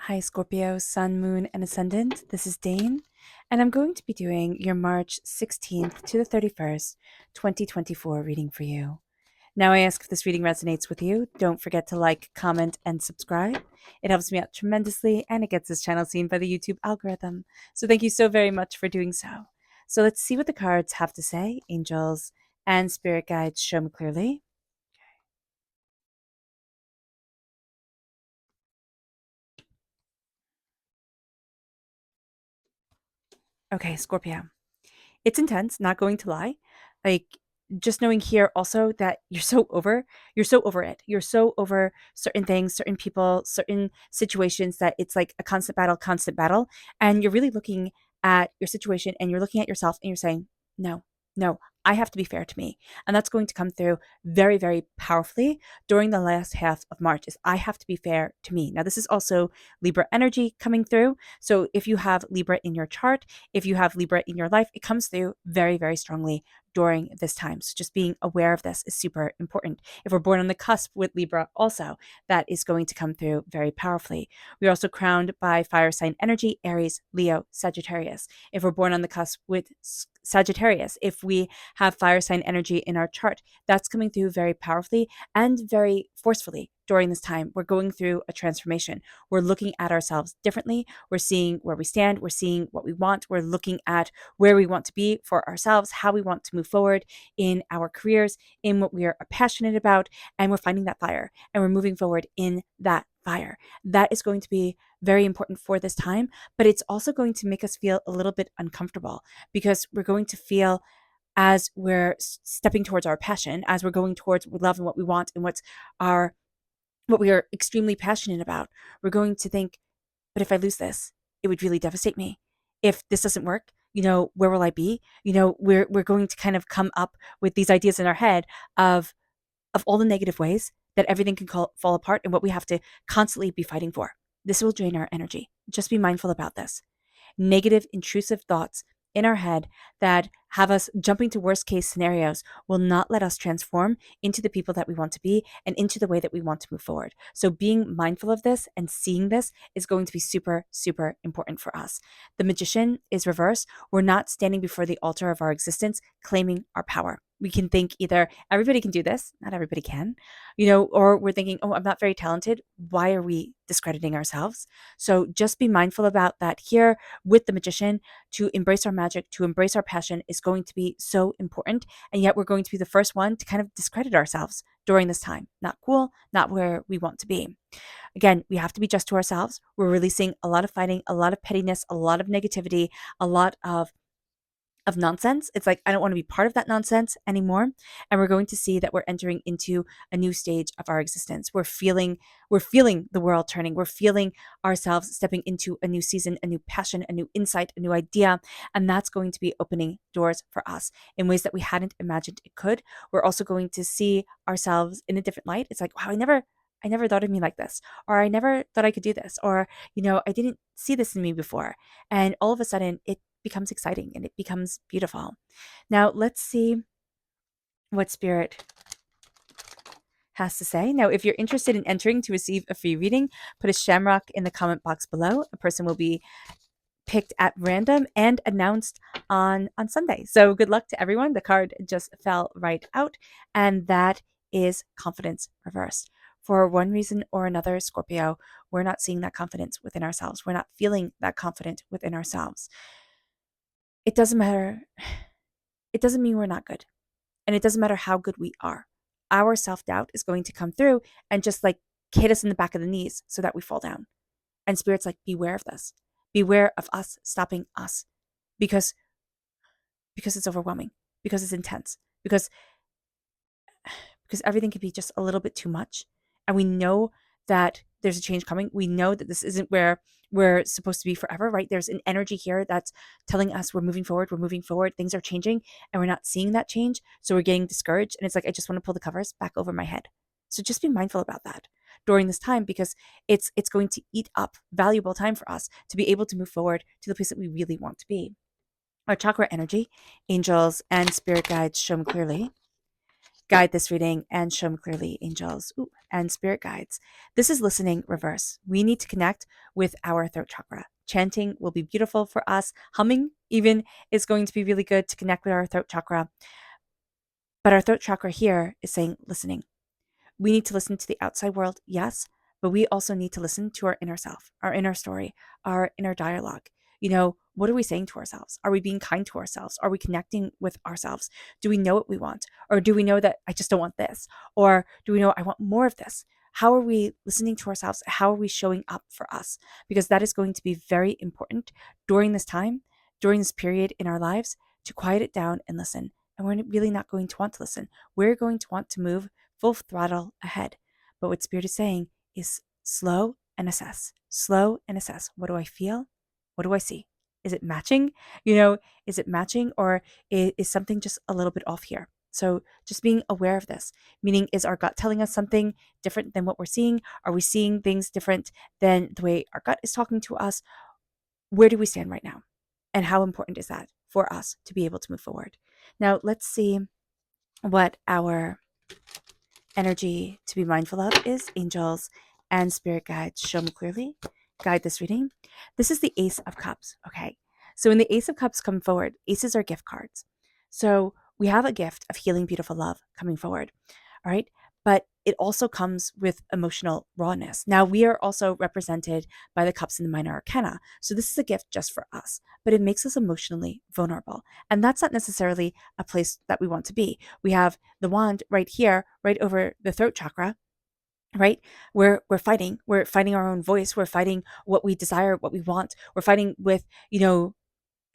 Hi, Scorpio, Sun, Moon, and Ascendant. This is Dane, and I'm going to be doing your March 16th to the 31st, 2024 reading for you. Now, I ask if this reading resonates with you. Don't forget to like, comment, and subscribe. It helps me out tremendously, and it gets this channel seen by the YouTube algorithm. So, thank you so very much for doing so. So, let's see what the cards have to say. Angels and spirit guides show me clearly. Okay, Scorpio. It's intense, not going to lie. Like, just knowing here also that you're so over it. You're so over certain things, certain people, certain situations that it's like a constant battle. And you're really looking at your situation and you're looking at yourself and you're saying, no, no, I have to be fair to me. And that's going to come through very, very powerfully during the last half of March is I have to be fair to me. Now, this is also Libra energy coming through. So if you have Libra in your chart, if you have Libra in your life, it comes through very, very strongly during this time. So just being aware of this is super important. If we're born on the cusp with Libra also, that is going to come through very powerfully. We're also crowned by fire sign energy, Aries, Leo, Sagittarius. If we're born on the cusp with Sagittarius, if we have fire sign energy in our chart, that's coming through very powerfully and very forcefully during this time. We're going through a transformation. We're looking at ourselves differently. We're seeing where we stand. We're seeing what we want. We're looking at where we want to be for ourselves, how we want to move forward in our careers, in what we are passionate about, and we're finding that fire and we're moving forward in that fire. That is going to be very important for this time, but it's also going to make us feel a little bit uncomfortable because we're going to feel as we're stepping towards our passion, as we're going towards what we love and what we want and what we are extremely passionate about, we're going to think, but if I lose this, it would really devastate me. If this doesn't work, where will I be? We're going to kind of come up with these ideas in our head of all the negative ways that everything can fall apart and what we have to constantly be fighting for. This will drain our energy. Just be mindful about this. Negative, intrusive thoughts in our head that have us jumping to worst case scenarios will not let us transform into the people that we want to be and into the way that we want to move forward. So being mindful of this and seeing this is going to be super, super important for us. The magician is reversed. We're not standing before the altar of our existence claiming our power. We can think either everybody can do this, not everybody can, or we're thinking, oh, I'm not very talented. Why are we discrediting ourselves? So just be mindful about that here with the magician. To embrace our magic, to embrace our passion is going to be so important. And yet we're going to be the first one to kind of discredit ourselves during this time. Not cool, not where we want to be. Again, we have to be just to ourselves. We're releasing a lot of fighting, a lot of pettiness, a lot of negativity, a lot of nonsense. It's like, I don't want to be part of that nonsense anymore. And we're going to see that we're entering into a new stage of our existence. We're feeling the world turning. We're feeling ourselves stepping into a new season, a new passion, a new insight, a new idea. And that's going to be opening doors for us in ways that we hadn't imagined it could. We're also going to see ourselves in a different light. It's like, wow, I never thought of me like this, or I never thought I could do this, or, I didn't see this in me before. And all of a sudden it becomes exciting and it becomes beautiful. Now, let's see what Spirit has to say. Now, if you're interested in entering to receive a free reading, put a shamrock in the comment box below. A person will be picked at random and announced on Sunday. So good luck to everyone. The card just fell right out, and that is confidence reversed. For one reason or another, Scorpio, we're not seeing that confidence within ourselves. We're not feeling that confident within ourselves. It doesn't matter. It doesn't mean we're not good. And it doesn't matter how good we are. Our self-doubt is going to come through and just like hit us in the back of the knees so that we fall down. And Spirit's like, beware of this. Beware of us stopping us because it's overwhelming, because it's intense, because everything can be just a little bit too much. And we know that there's a change coming. We know that this isn't where we're supposed to be forever, right? There's an energy here that's telling us we're moving forward, things are changing, and we're not seeing that change. So we're getting discouraged. And it's like, I just want to pull the covers back over my head. So just be mindful about that during this time, because it's going to eat up valuable time for us to be able to move forward to the place that we really want to be. Our chakra energy, angels and spirit guides show me clearly. Guide this reading and show me clearly, angels and spirit guides. This is listening reverse. We need to connect with our throat chakra. Chanting will be beautiful for us. Humming even is going to be really good to connect with our throat chakra. But our throat chakra here is saying listening. We need to listen to the outside world, yes, but we also need to listen to our inner self, our inner story, our inner dialogue. What are we saying to ourselves? Are we being kind to ourselves? Are we connecting with ourselves? Do we know what we want? Or do we know that I just don't want this? Or do we know I want more of this? How are we listening to ourselves? How are we showing up for us? Because that is going to be very important during this time, during this period in our lives, to quiet it down and listen. And we're really not going to want to listen. We're going to want to move full throttle ahead. But what Spirit is saying is slow and assess. Slow and assess. What do I feel? What do I see? Is it matching? Is it matching, or is something just a little bit off here? So just being aware of this, meaning, is our gut telling us something different than what we're seeing? Are we seeing things different than the way our gut is talking to us? Where do we stand right now? And how important is that for us to be able to move forward? Now, let's see what our energy to be mindful of is. Angels and spirit guides, show me clearly. Guide this reading. This is the Ace of Cups. Okay. So when the Ace of Cups come forward, aces are gift cards. So we have a gift of healing, beautiful love coming forward. All right. But it also comes with emotional rawness. Now, we are also represented by the cups in the minor arcana. So this is a gift just for us, but it makes us emotionally vulnerable. And that's not necessarily a place that we want to be. We have the wand right here, right over the throat chakra, right? We're fighting. We're fighting our own voice. We're fighting what we desire, what we want. We're fighting with,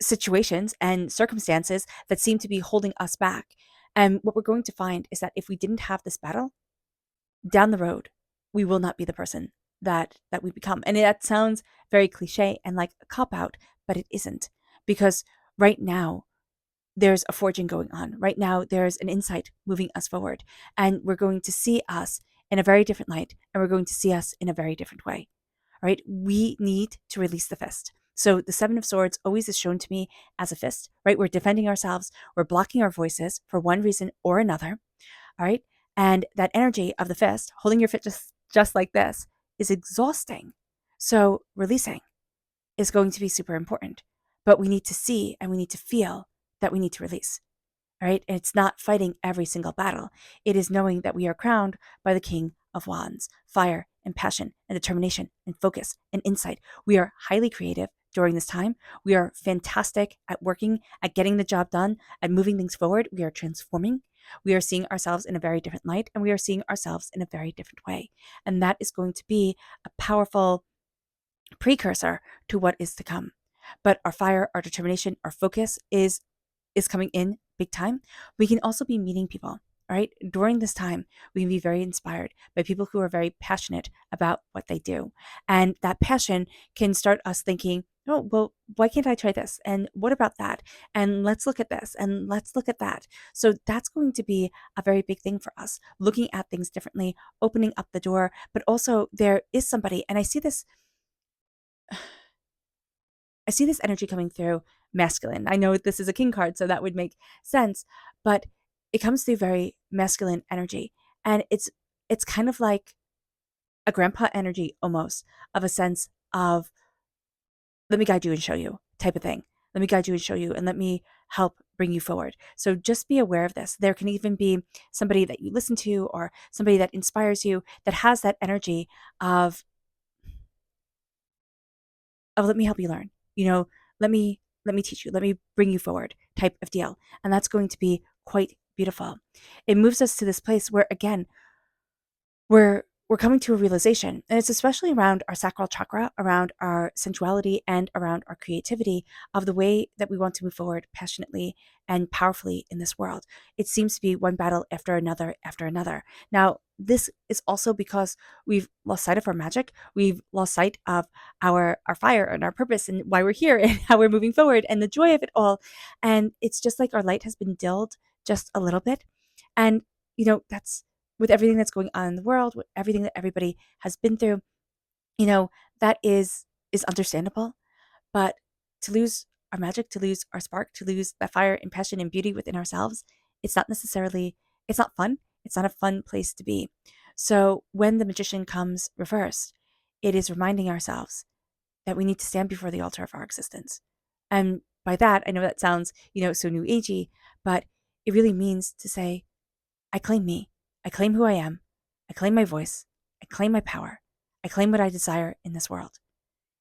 situations and circumstances that seem to be holding us back. And what we're going to find is that if we didn't have this battle, down the road, we will not be the person that we become. And that sounds very cliche and like a cop out, but it isn't, because right now there's a forging going on. Right now there's an insight moving us forward, and we're going to see us in a very different light, and we're going to see us in a very different way. Right? We need to release the fist. So the Seven of Swords always is shown to me as a fist, right? We're defending ourselves. We're blocking our voices for one reason or another. All right. And that energy of the fist, holding your fist just like this, is exhausting. So releasing is going to be super important. But we need to see and we need to feel that we need to release. All right. And it's not fighting every single battle. It is knowing that we are crowned by the King of Wands, fire and passion and determination and focus and insight. We are highly creative during this time. We are fantastic at working, at getting the job done, at moving things forward. We are transforming. We are seeing ourselves in a very different light, and we are seeing ourselves in a very different way. And that is going to be a powerful precursor to what is to come. But our fire, our determination, our focus is coming in big time. We can also be meeting people. All right. During this time, we can be very inspired by people who are very passionate about what they do. And that passion can start us thinking, oh, well, why can't I try this? And what about that? And let's look at this and let's look at that. So that's going to be a very big thing for us, looking at things differently, opening up the door. But also, there is somebody, and I see this energy coming through masculine. I know this is a king card, so that would make sense, but it comes through very masculine energy. And it's kind of like a grandpa energy, almost, of a sense of, let me guide you and show you type of thing. Let me guide you and show you, and let me help bring you forward. So just be aware of this. There can even be somebody that you listen to, or somebody that inspires you, that has that energy of let me help you learn. Let me teach you. Let me bring you forward type of deal. And that's going to be quite beautiful. It moves us to this place where, again, we're coming to a realization, and it's especially around our sacral chakra, around our sensuality, and around our creativity, of the way that we want to move forward passionately and powerfully in this world. It seems to be one battle after another after another. Now, this is also because we've lost sight of our magic. We've lost sight of our fire and our purpose and why we're here and how we're moving forward and the joy of it all. And it's just like our light has been dulled just a little bit. And, that's with everything that's going on in the world, with everything that everybody has been through, that is understandable. But to lose our magic, to lose our spark, to lose that fire and passion and beauty within ourselves, it's not necessarily It's not fun. It's not a fun place to be. So when the magician comes reversed, it is reminding ourselves that we need to stand before the altar of our existence. And by that, I know that sounds, so new agey, but it really means to say, I claim me. I claim who I am. I claim my voice. I claim my power. I claim what I desire in this world.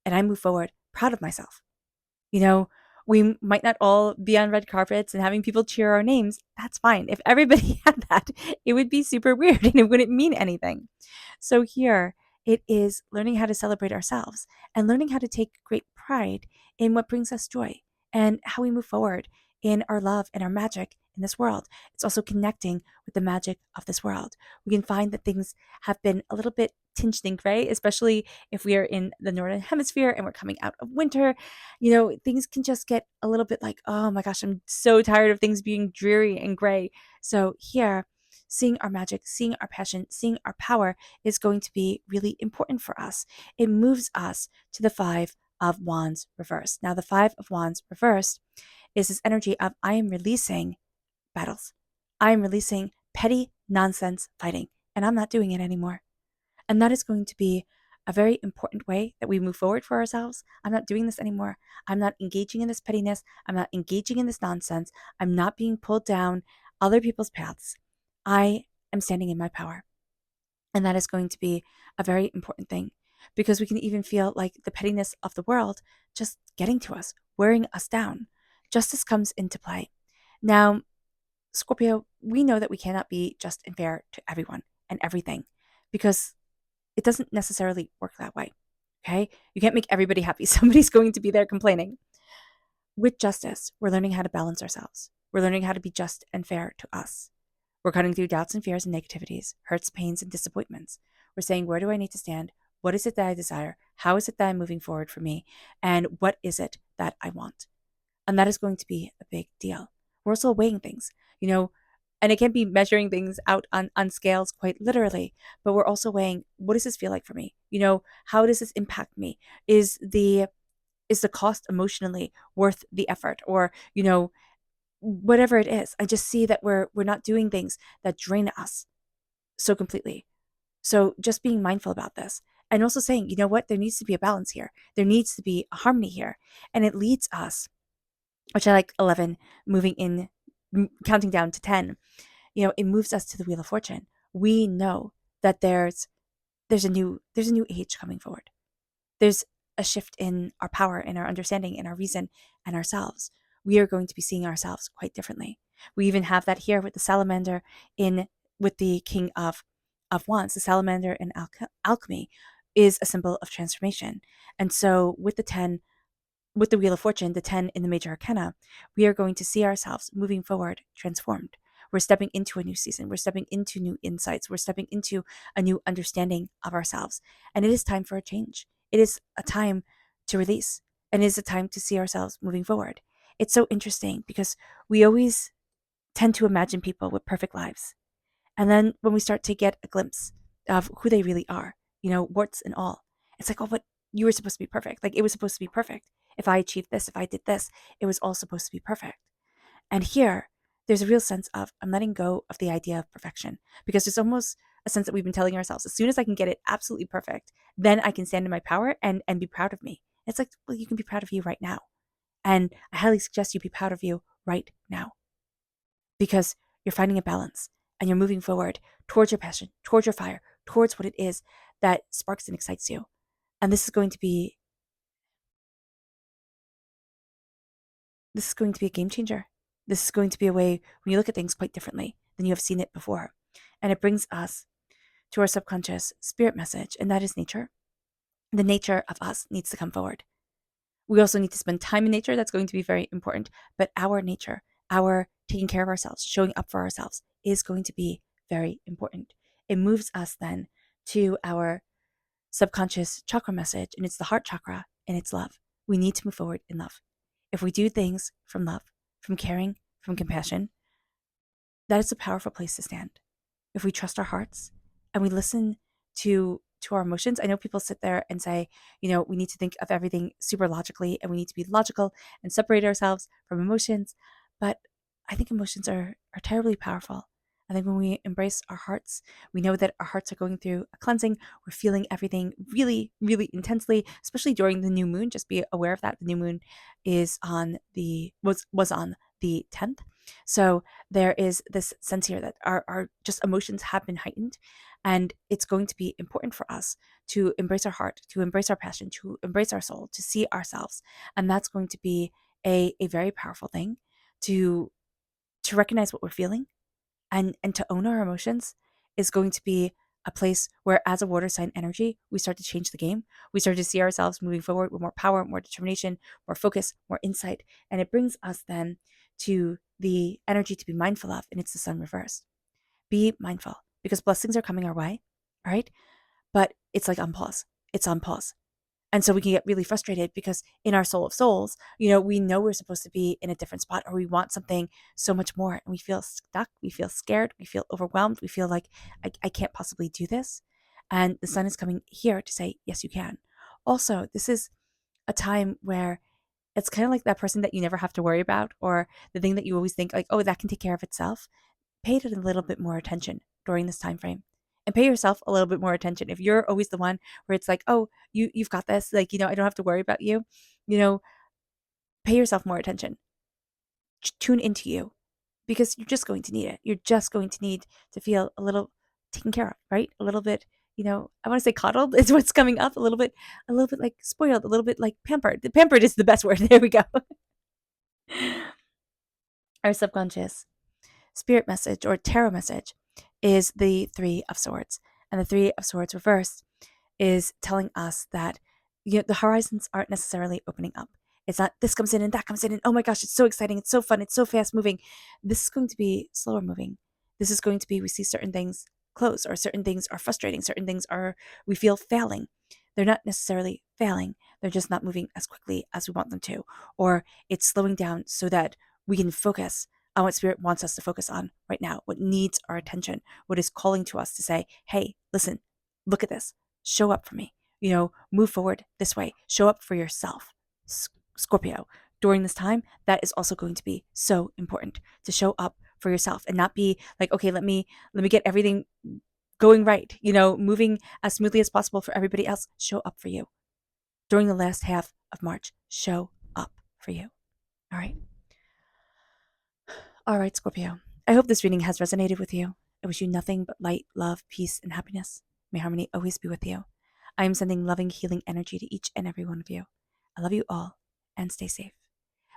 And I move forward proud of myself. You know, we might not all be on red carpets and having people cheer our names. That's fine. If everybody had that, it would be super weird and it wouldn't mean anything. So here it is learning how to celebrate ourselves and learning how to take great pride in what brings us joy and how we move forward in our love and our magic in this world. It's also connecting with the magic of this world. We can find that things have been a little bit tinged in gray, especially if we are in the northern hemisphere and we're coming out of winter. Things can just get a little bit like, oh my gosh, I'm so tired of things being dreary and gray. So here, seeing our magic, seeing our passion, seeing our power is going to be really important for us. It moves us to the Five of Wands reversed. Now, the Five of Wands reversed is this energy of I am releasing battles. I am releasing petty nonsense fighting, and I'm not doing it anymore. And that is going to be a very important way that we move forward for ourselves. I'm not doing this anymore. I'm not engaging in this pettiness. I'm not engaging in this nonsense. I'm not being pulled down other people's paths. I am standing in my power. And that is going to be a very important thing because we can even feel like the pettiness of the world just getting to us, wearing us down. Justice comes into play. Now, Scorpio, we know that we cannot be just and fair to everyone and everything because it doesn't necessarily work that way. Okay? You can't make everybody happy. Somebody's going to be there complaining. With justice, we're learning how to balance ourselves. We're learning how to be just and fair to us. We're cutting through doubts and fears and negativities, hurts, pains, and disappointments. We're saying, where do I need to stand? What is it that I desire? How is it that I'm moving forward for me? And what is it that I want? And that is going to be a big deal. We're also weighing things, and it can be measuring things out on scales quite literally, but we're also weighing, what does this feel like for me? How does this impact me? Is the cost emotionally worth the effort? Or, whatever it is. I just see that we're not doing things that drain us so completely. So just being mindful about this and also saying, you know what, there needs to be a balance here. There needs to be a harmony here. And it leads us, which I like 11, moving in, counting down to 10, it moves us to the Wheel of Fortune. We know that there's a new age coming forward. There's a shift in our power, in our understanding, in our reason, and ourselves. We are going to be seeing ourselves quite differently. We even have that here with the salamander with the King of Wands. The salamander in alchemy is a symbol of transformation. And so with the 10, with the Wheel of Fortune, the 10 in the major arcana, we are going to see ourselves moving forward transformed. We're stepping into a new season. We're stepping into new insights. We're stepping into a new understanding of ourselves. And it is time for a change. It is a time to release. And it is a time to see ourselves moving forward. It's so interesting because we always tend to imagine people with perfect lives. And then when we start to get a glimpse of who they really are, warts and all, it's like, oh, but you were supposed to be perfect. Like it was supposed to be perfect. If I achieved this, if I did this, it was all supposed to be perfect. And here, there's a real sense of I'm letting go of the idea of perfection because there's almost a sense that we've been telling ourselves, as soon as I can get it absolutely perfect, then I can stand in my power and be proud of me. It's like, well, you can be proud of you right now. And I highly suggest you be proud of you right now because you're finding a balance and you're moving forward towards your passion, towards your fire, towards what it is that sparks and excites you. And this is going to be a game changer. This is going to be a way when you look at things quite differently than you have seen it before. And it brings us to our subconscious spirit message, and that is nature. The nature of us needs to come forward. We also need to spend time in nature. That's going to be very important. But our nature, our taking care of ourselves, showing up for ourselves is going to be very important. It moves us then to our subconscious chakra message, and it's the heart chakra, and it's love. We need to move forward in love. If we do things from love, from caring, from compassion, that is a powerful place to stand. If we trust our hearts and we listen to our emotions, I know people sit there and say, we need to think of everything super logically and we need to be logical and separate ourselves from emotions. But I think emotions are terribly powerful. I think when we embrace our hearts, we know that our hearts are going through a cleansing. We're feeling everything really, really intensely, especially during the new moon. Just be aware of that. The new moon is on the was on the 10th. So there is this sense here that our just emotions have been heightened. And it's going to be important for us to embrace our heart, to embrace our passion, to embrace our soul, to see ourselves. And that's going to be a very powerful thing to recognize what we're feeling and to own our emotions is going to be a place where, as a water sign energy, we start to change the game. We start to see ourselves moving forward with more power, more determination, more focus, more insight. And it brings us then to the energy to be mindful of, and it's the sun reversed. Be mindful because blessings are coming our way, all right? But it's like on pause. It's on pause. And so we can get really frustrated because in our soul of souls, we know we're supposed to be in a different spot or we want something so much more and we feel stuck, we feel scared, we feel overwhelmed, we feel like I can't possibly do this. And the sun is coming here to say, yes, you can. Also, this is a time where it's kind of like that person that you never have to worry about or the thing that you always think like, oh, that can take care of itself. Pay it a little bit more attention during this time frame and pay yourself a little bit more attention. If you're always the one where it's like, oh, you've got this, like, I don't have to worry about you, you know, pay yourself more attention. Tune into you because you're just going to need it. You're just going to need to feel a little taken care of, right? A little bit, I want to say coddled is what's coming up, a little bit like spoiled, a little bit like pampered. The pampered is the best word. There we go. Our subconscious spirit message or tarot message is the Three of Swords. And the Three of Swords reversed is telling us that the horizons aren't necessarily opening up. It's not this comes in and that comes in and oh my gosh, it's so exciting, it's so fun, it's so fast moving. This is going to be slower moving. This is going to be we see certain things close or certain things are frustrating, certain things are we feel failing. They're not necessarily failing, they're just not moving as quickly as we want them to, or it's slowing down so that we can focus on what spirit wants us to focus on right now, what needs our attention, what is calling to us to say, hey, listen, look at this, show up for me, move forward this way, show up for yourself. Scorpio, during this time, that is also going to be so important to show up for yourself and not be like, okay, let me get everything going right, moving as smoothly as possible for everybody else. Show up for you. During the last half of March, show up for you. All right. All right, Scorpio. I hope this reading has resonated with you. I wish you nothing but light, love, peace, and happiness. May harmony always be with you. I am sending loving, healing energy to each and every one of you. I love you all, and stay safe.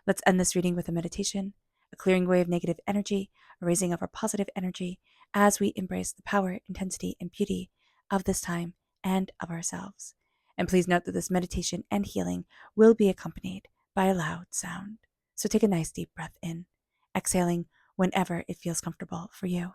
Let's end this reading with a meditation, a clearing away of negative energy, a raising of our positive energy as we embrace the power, intensity, and beauty of this time and of ourselves. And please note that this meditation and healing will be accompanied by a loud sound. So take a nice deep breath in, exhaling whenever it feels comfortable for you.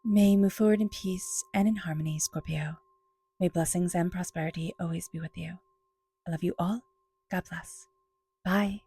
May you move forward in peace and in harmony, Scorpio. May blessings and prosperity always be with you. I love you all. God bless. Bye.